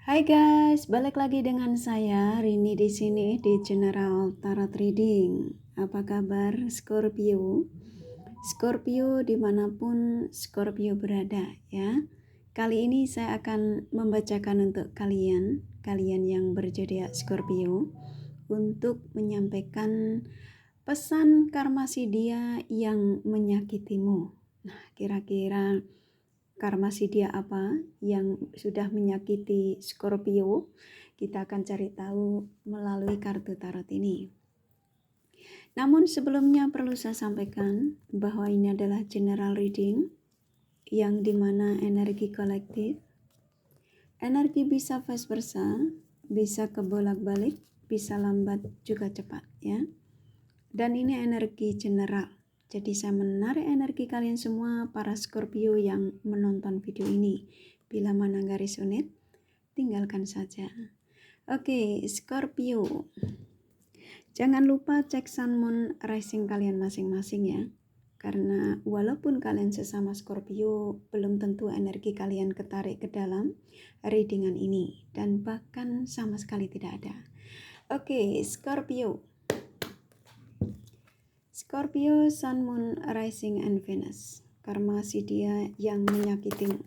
Hai guys, balik lagi dengan saya Rini di sini di General Tarot Reading. Apa kabar Scorpio? Scorpio dimanapun Scorpio berada ya. Kali ini saya akan membacakan untuk kalian yang berzodiak Scorpio untuk menyampaikan pesan karma sidia yang menyakitimu. Nah, kira-kira karma sidia apa yang sudah menyakiti Scorpio? Kita akan cari tahu melalui kartu tarot ini. Namun sebelumnya perlu saya sampaikan bahwa ini adalah general reading yang dimana energi kolektif, energi bisa vice versa, bisa kebolak-balik, bisa lambat juga cepat ya. Dan ini energi general. Jadi saya menarik energi kalian semua para Scorpio yang menonton video ini. Bila mana gak resonate, tinggalkan saja. Oke, Scorpio. Jangan lupa cek Sun Moon Rising kalian masing-masing ya. Karena walaupun kalian sesama Scorpio, belum tentu energi kalian ketarik ke dalam readingan ini. Dan bahkan sama sekali tidak ada. Oke, Scorpio. Scorpio, Sun, Moon, Rising, and Venus. Karma sidia yang menyakitimu.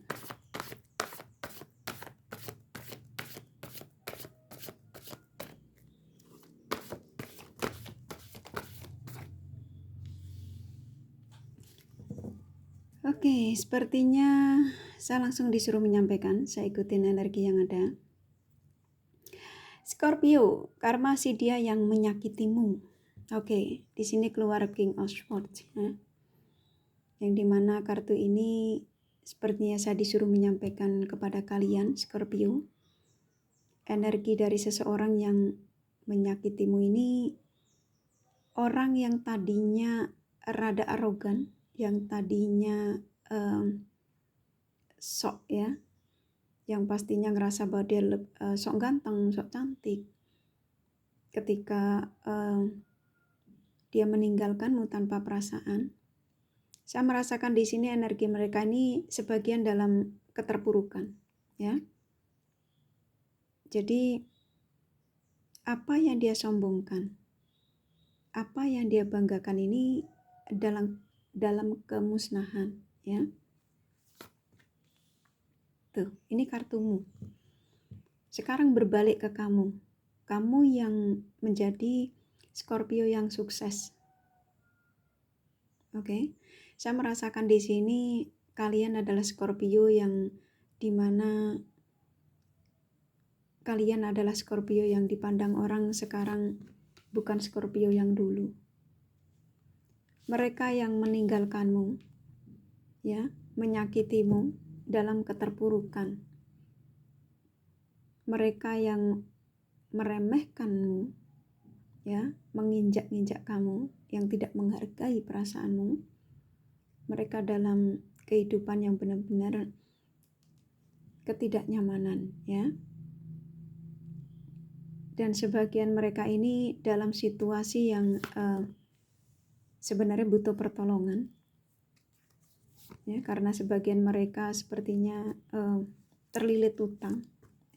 Oke, sepertinya saya langsung disuruh menyampaikan. Saya ikutin energi yang ada. Scorpio, karma sidia yang menyakitimu. Oke, di sini keluar King of Swords ya. Yang dimana kartu ini sepertinya saya disuruh menyampaikan kepada kalian Scorpio, energi dari seseorang yang menyakitimu ini orang yang tadinya rada arogan, yang tadinya sok ya, yang pastinya ngerasa bahwa dia sok ganteng, sok cantik. Ketika dia meninggalkanmu tanpa perasaan, saya merasakan di sini energi mereka ini sebagian dalam keterpurukan, ya. Jadi apa yang dia sombongkan, apa yang dia banggakan ini dalam kemusnahan, ya. Tuh, ini kartumu. Sekarang berbalik ke kamu. Kamu yang menjadi Scorpio yang sukses. Oke. Saya merasakan di sini kalian adalah Scorpio yang dimana kalian adalah Scorpio yang dipandang orang sekarang bukan Scorpio yang dulu. Mereka yang meninggalkanmu, ya, menyakitimu dalam keterpurukan. Mereka yang meremehkanmu, ya, menginjak-injak kamu, yang tidak menghargai perasaanmu. Mereka dalam kehidupan yang benar-benar ketidaknyamanan, ya. Dan sebagian mereka ini dalam situasi yang sebenarnya butuh pertolongan, ya, karena sebagian mereka sepertinya terlilit utang,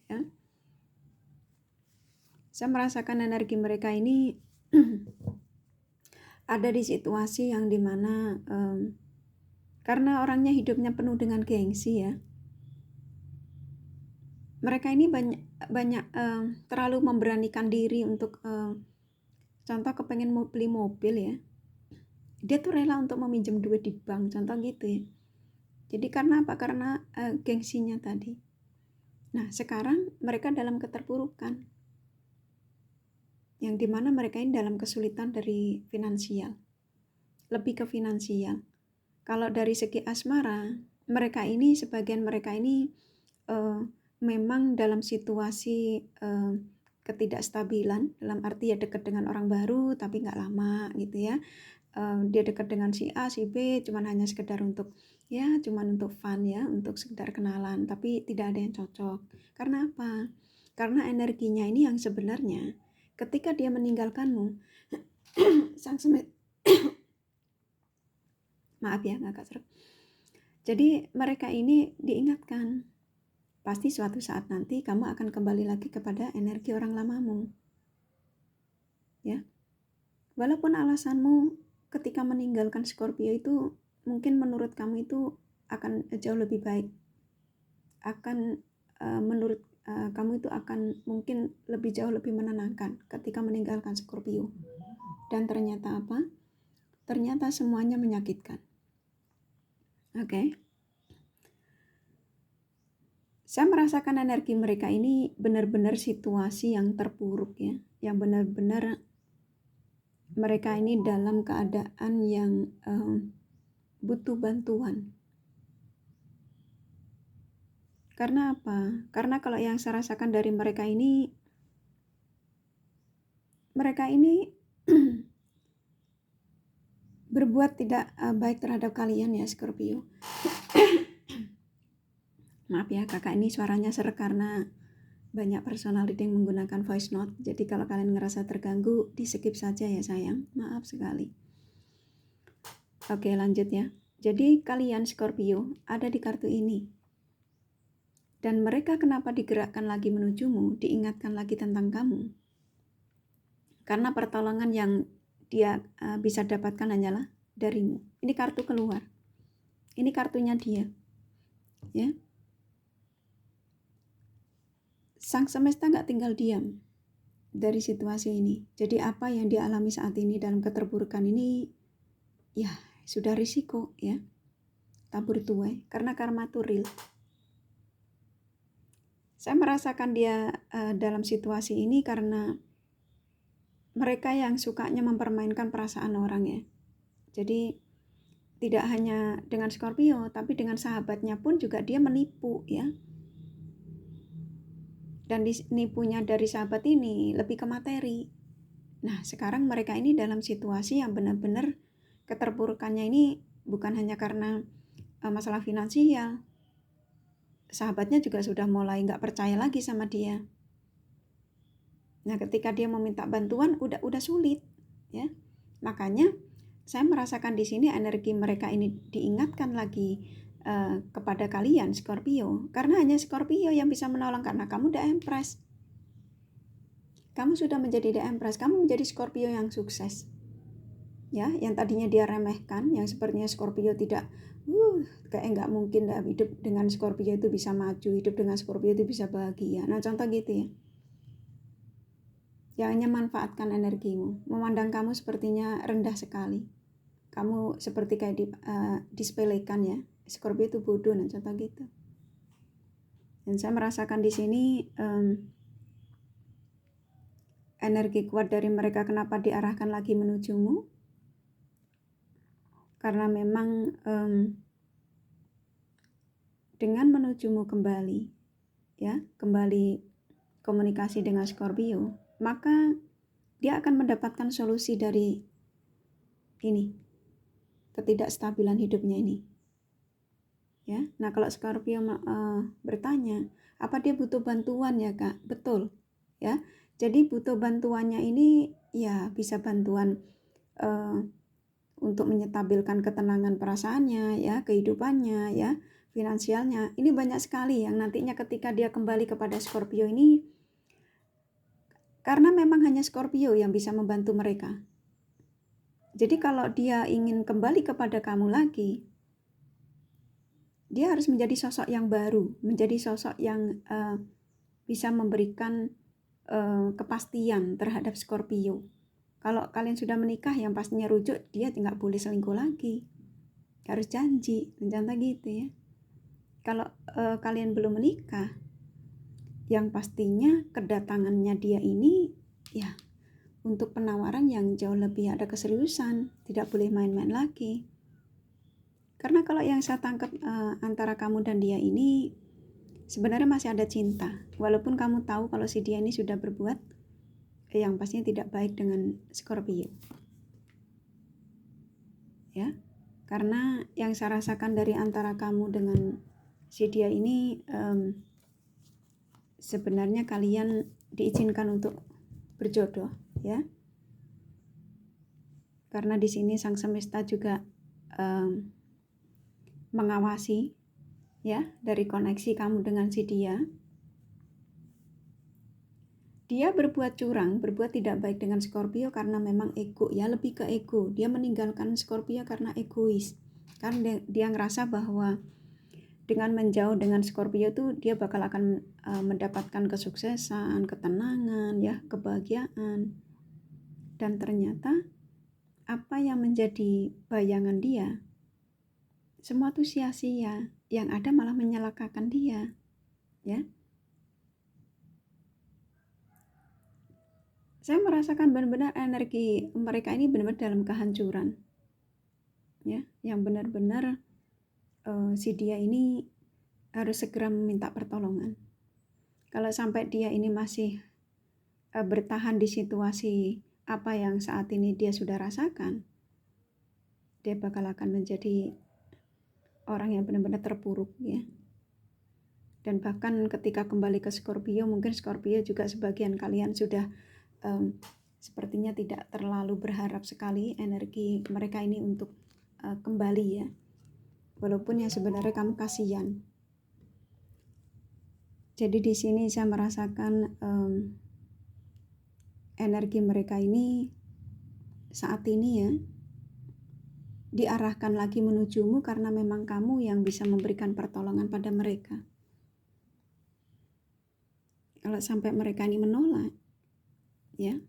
ya. Saya merasakan energi mereka ini ada di situasi yang dimana karena orangnya hidupnya penuh dengan gengsi, ya. Mereka ini banyak terlalu memberanikan diri untuk contoh kepengen mau beli mobil, ya. Dia tuh rela untuk meminjam duit di bank, contoh gitu ya. Jadi karena apa? Karena gengsinya tadi. Nah, sekarang mereka dalam keterpurukan, yang dimana mereka ini dalam kesulitan dari finansial, lebih ke finansial. Kalau dari segi asmara, mereka ini, sebagian mereka ini memang dalam situasi ketidakstabilan, dalam arti ya dekat dengan orang baru tapi nggak lama gitu ya. Dia dekat dengan si A, si B, cuman hanya sekedar untuk cuman untuk fun ya, untuk sekedar kenalan, tapi tidak ada yang cocok. Karena apa? Karena energinya ini yang sebenarnya ketika dia meninggalkanmu, sang semet maaf ya agak serak. Jadi mereka ini diingatkan pasti suatu saat nanti kamu akan kembali lagi kepada energi orang lamamu. Ya. Walaupun alasanmu ketika meninggalkan Scorpio itu mungkin menurut kamu itu akan jauh lebih baik. Menurut kamu itu akan mungkin jauh lebih menenangkan ketika meninggalkan Scorpio. Dan ternyata apa? Ternyata semuanya menyakitkan. Oke. Saya merasakan energi mereka ini benar-benar situasi yang terpuruk ya, yang benar-benar mereka ini dalam keadaan yang butuh bantuan. Karena apa? Karena kalau yang saya rasakan dari mereka ini berbuat tidak baik terhadap kalian ya Scorpio. Maaf ya, kakak ini suaranya serak karena banyak personal reading menggunakan voice note. Jadi kalau kalian ngerasa terganggu, di skip saja ya sayang. Maaf sekali. Oke, lanjut ya. Jadi kalian Scorpio ada di kartu ini. Dan mereka kenapa digerakkan lagi menujumu, diingatkan lagi tentang kamu? Karena pertolongan yang dia bisa dapatkan hanyalah darimu. Ini kartu keluar. Ini kartunya dia. Ya. Sang semesta nggak tinggal diam dari situasi ini. Jadi apa yang dia alami saat ini dalam keterpurukan ini, ya sudah risiko ya. Tabur tuai, karena karma itu real. Saya merasakan dia dalam situasi ini karena mereka yang sukanya mempermainkan perasaan orang ya. Jadi tidak hanya dengan Scorpio, tapi dengan sahabatnya pun juga dia menipu ya. Dan nipunya dari sahabat ini lebih ke materi. Nah sekarang mereka ini dalam situasi yang benar-benar keterpurukannya ini bukan hanya karena masalah finansial. Sahabatnya juga sudah mulai nggak percaya lagi sama dia. Nah ketika dia meminta bantuan udah sulit ya. Makanya saya merasakan di sini energi mereka ini diingatkan lagi kepada kalian Scorpio, karena hanya Scorpio yang bisa menolong, karena kamu The Empress. Kamu sudah menjadi The Empress, kamu menjadi Scorpio yang sukses. Ya, yang tadinya dia remehkan, yang sepertinya Scorpio tidak kayak nggak mungkin dah hidup dengan Scorpio itu bisa maju, hidup dengan Scorpio itu bisa bahagia. Nah, contoh gitu ya. Yang hanya manfaatkan energimu, memandang kamu sepertinya rendah sekali. Kamu seperti kayak disepelekan ya. Scorpio itu bodoh, nah contoh gitu. Dan saya merasakan di sini energi kuat dari mereka kenapa diarahkan lagi menujumu? Karena memang dengan menujumu kembali, ya, kembali komunikasi dengan Scorpio, maka dia akan mendapatkan solusi dari ini, ketidakstabilan hidupnya ini. Ya, nah kalau Scorpio bertanya, apa dia butuh bantuan ya kak? Betul, ya. Jadi butuh bantuannya ini ya bisa bantuan untuk menyetabilkan ketenangan perasaannya, ya, kehidupannya, ya, finansialnya. Ini banyak sekali yang nantinya ketika dia kembali kepada Scorpio ini, karena memang hanya Scorpio yang bisa membantu mereka. Jadi kalau dia ingin kembali kepada kamu lagi, dia harus menjadi sosok yang baru, menjadi sosok yang bisa memberikan kepastian terhadap Scorpio. Kalau kalian sudah menikah, yang pastinya rujuk, dia nggak boleh selingkuh lagi, harus janji, contoh gitu ya. Kalau kalian belum menikah, yang pastinya kedatangannya dia ini ya untuk penawaran yang jauh lebih ada keseriusan, tidak boleh main-main lagi. Karena kalau yang saya tangkap antara kamu dan dia ini sebenarnya masih ada cinta, walaupun kamu tahu kalau si dia ini sudah berbuat yang pastinya tidak baik dengan Scorpio. Ya, karena yang saya rasakan dari antara kamu dengan si dia ini sebenarnya kalian diizinkan untuk berjodoh, ya. Karena di sini sang semesta juga mengawasi, ya, dari koneksi kamu dengan si dia. Dia berbuat curang, berbuat tidak baik dengan Scorpio karena memang ego, ya, lebih ke ego. Dia meninggalkan Scorpio karena egois. Karena dia ngerasa bahwa dengan menjauh dengan Scorpio tuh dia bakal akan mendapatkan kesuksesan, ketenangan, ya, kebahagiaan. Dan ternyata apa yang menjadi bayangan dia, semua tuh sia-sia. Yang ada malah menyalahkan dia, ya. Saya merasakan benar-benar energi mereka ini benar-benar dalam kehancuran, ya, yang benar-benar si dia ini harus segera meminta pertolongan. Kalau sampai dia ini masih bertahan di situasi apa yang saat ini dia sudah rasakan, dia bakal akan menjadi orang yang benar-benar terpuruk, ya. Dan bahkan ketika kembali ke Scorpio, mungkin Scorpio juga sebagian kalian sudah sepertinya tidak terlalu berharap sekali energi mereka ini untuk kembali, ya. Walaupun yang sebenarnya kamu kasihan. Jadi di sini saya merasakan energi mereka ini saat ini, ya, diarahkan lagi menujumu karena memang kamu yang bisa memberikan pertolongan pada mereka. Kalau sampai mereka ini menolak, ya,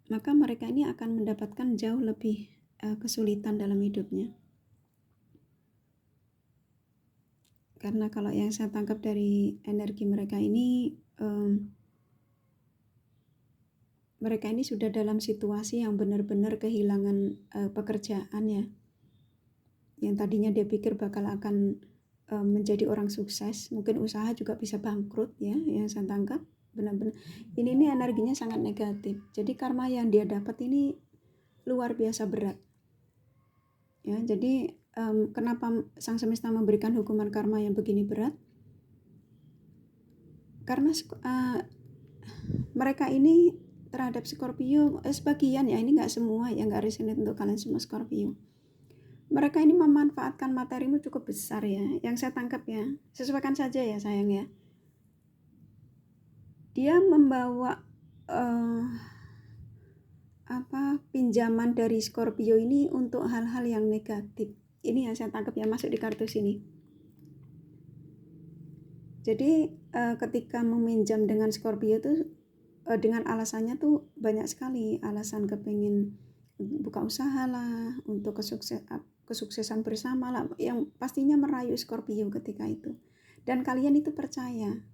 maka mereka ini akan mendapatkan jauh lebih kesulitan dalam hidupnya. Karena kalau yang saya tangkap dari energi mereka ini, mereka ini sudah dalam situasi yang benar-benar kehilangan pekerjaan, ya. Yang tadinya dia pikir bakal akan menjadi orang sukses, mungkin usaha juga bisa bangkrut, ya, yang saya tangkap. Benar-benar ini energinya sangat negatif. Jadi karma yang dia dapat ini luar biasa berat, ya. Jadi kenapa sang semesta memberikan hukuman karma yang begini berat? Karena mereka ini terhadap Scorpio, sebagian, ya, ini nggak semua, ya, nggak resonate untuk kalian semua Scorpio. Mereka ini memanfaatkan materimu cukup besar, ya, yang saya tangkap, ya. Sesuaikan saja, ya, sayang, ya. Dia membawa pinjaman dari Scorpio ini untuk hal-hal yang negatif. Ini yang saya tangkap, ya, masuk di kartu sini. Jadi ketika meminjam dengan Scorpio itu dengan alasannya tuh banyak sekali, alasan kepingin buka usaha lah, untuk kesuksesan bersama lah, yang pastinya merayu Scorpio ketika itu. Dan kalian itu percaya.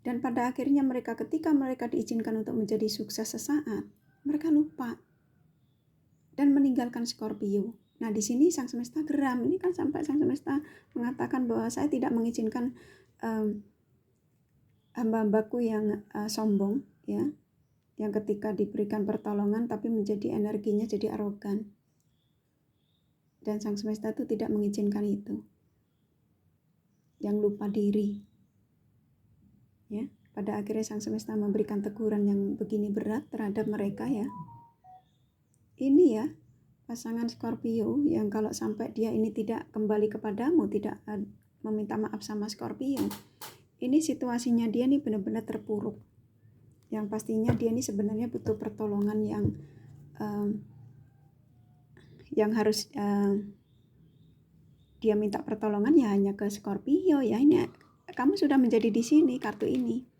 Dan pada akhirnya ketika mereka diizinkan untuk menjadi sukses sesaat, mereka lupa dan meninggalkan Scorpio. Nah, di sini sang semesta geram. Ini kan sampai sang semesta mengatakan bahwa saya tidak mengizinkan hamba-hambaku yang sombong, ya, yang ketika diberikan pertolongan tapi menjadi energinya jadi arogan. Dan sang semesta itu tidak mengizinkan itu. Yang lupa diri, ya. Pada akhirnya sang semesta memberikan teguran yang begini berat terhadap mereka, ya. Ini, ya, pasangan Scorpio yang kalau sampai dia ini tidak kembali kepadamu, tidak meminta maaf sama Scorpio, ini situasinya dia nih benar-benar terpuruk. Yang pastinya dia ini sebenarnya butuh pertolongan yang harus dia minta pertolongan, ya, hanya ke Scorpio, ya. Ini kamu sudah menjadi di sini kartu ini.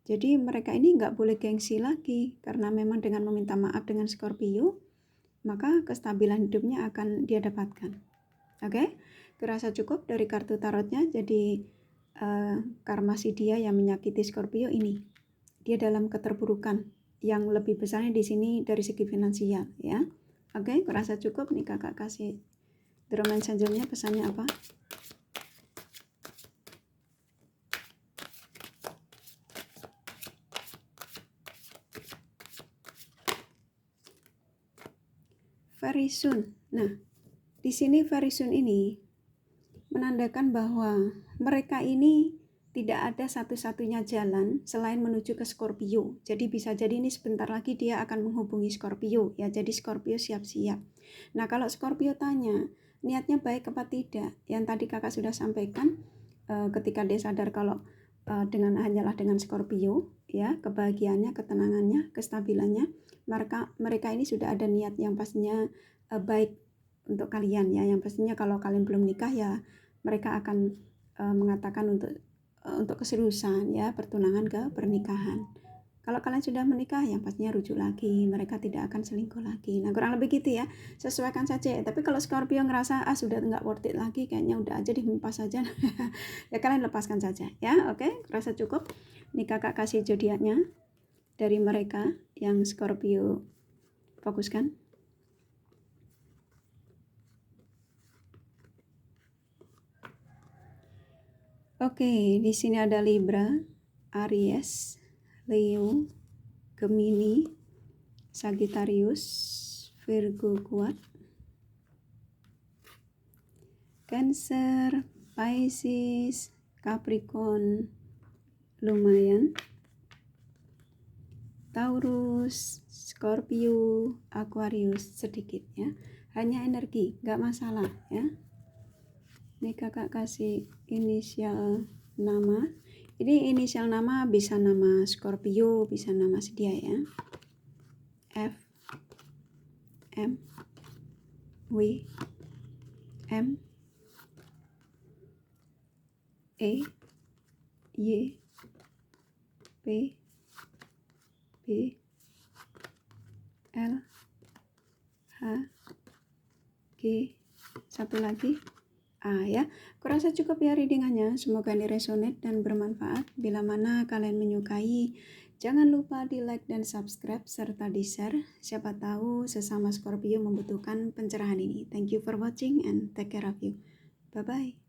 Jadi mereka ini nggak boleh gengsi lagi, karena memang dengan meminta maaf dengan Scorpio, maka kestabilan hidupnya akan dia dapatkan. Oke? Kerasa cukup dari kartu tarotnya. Jadi karma si dia yang menyakiti Scorpio ini, dia dalam keterpurukan yang lebih besarnya di sini dari segi finansial, ya. Oke, kerasa cukup nih, kakak kasih The Romance Angel-nya pesannya apa? Very soon. Nah, di sini very soon ini menandakan bahwa mereka ini tidak ada satu-satunya jalan selain menuju ke Scorpio. Jadi bisa jadi ini sebentar lagi dia akan menghubungi Scorpio ya. Jadi Scorpio siap-siap. Nah, kalau Scorpio tanya niatnya baik apa tidak, yang tadi kakak sudah sampaikan, ketika dia sadar kalau hanyalah dengan Scorpio ya, kebahagiaannya, ketenangannya, kestabilannya, mereka ini sudah ada niat yang pastinya baik untuk kalian ya. Yang pastinya kalau kalian belum nikah ya mereka akan mengatakan untuk keseriusan ya, pertunangan ke pernikahan. Kalau kalian sudah menikah yang pastinya rujuk lagi, mereka tidak akan selingkuh lagi. Nah, kurang lebih gitu ya, sesuaikan saja. Tapi kalau Scorpio ngerasa sudah nggak worth it lagi, kayaknya udah aja dihempas saja. Ya kalian lepaskan saja ya. Oke, rasa cukup. Ini kakak kasih zodiaknya dari mereka yang Scorpio fokuskan. Oke, di sini ada Libra, Aries, Leo, Gemini, Sagittarius, Virgo kuat, Cancer, Pisces, Capricorn lumayan, Taurus, Scorpio, Aquarius sedikit ya. Hanya energi, nggak masalah ya. Ini kakak kasih inisial nama. Ini inisial nama bisa nama Scorpio, bisa nama sedia ya. F, M, W, M, E, Y, P, B, L, H, G, satu lagi ya. Kurasa cukup ya readingannya. Semoga ini resonate dan bermanfaat. Bila mana kalian menyukai, jangan lupa di like dan subscribe serta di share. Siapa tahu sesama Scorpio membutuhkan pencerahan ini. Thank you for watching and take care of you. Bye bye.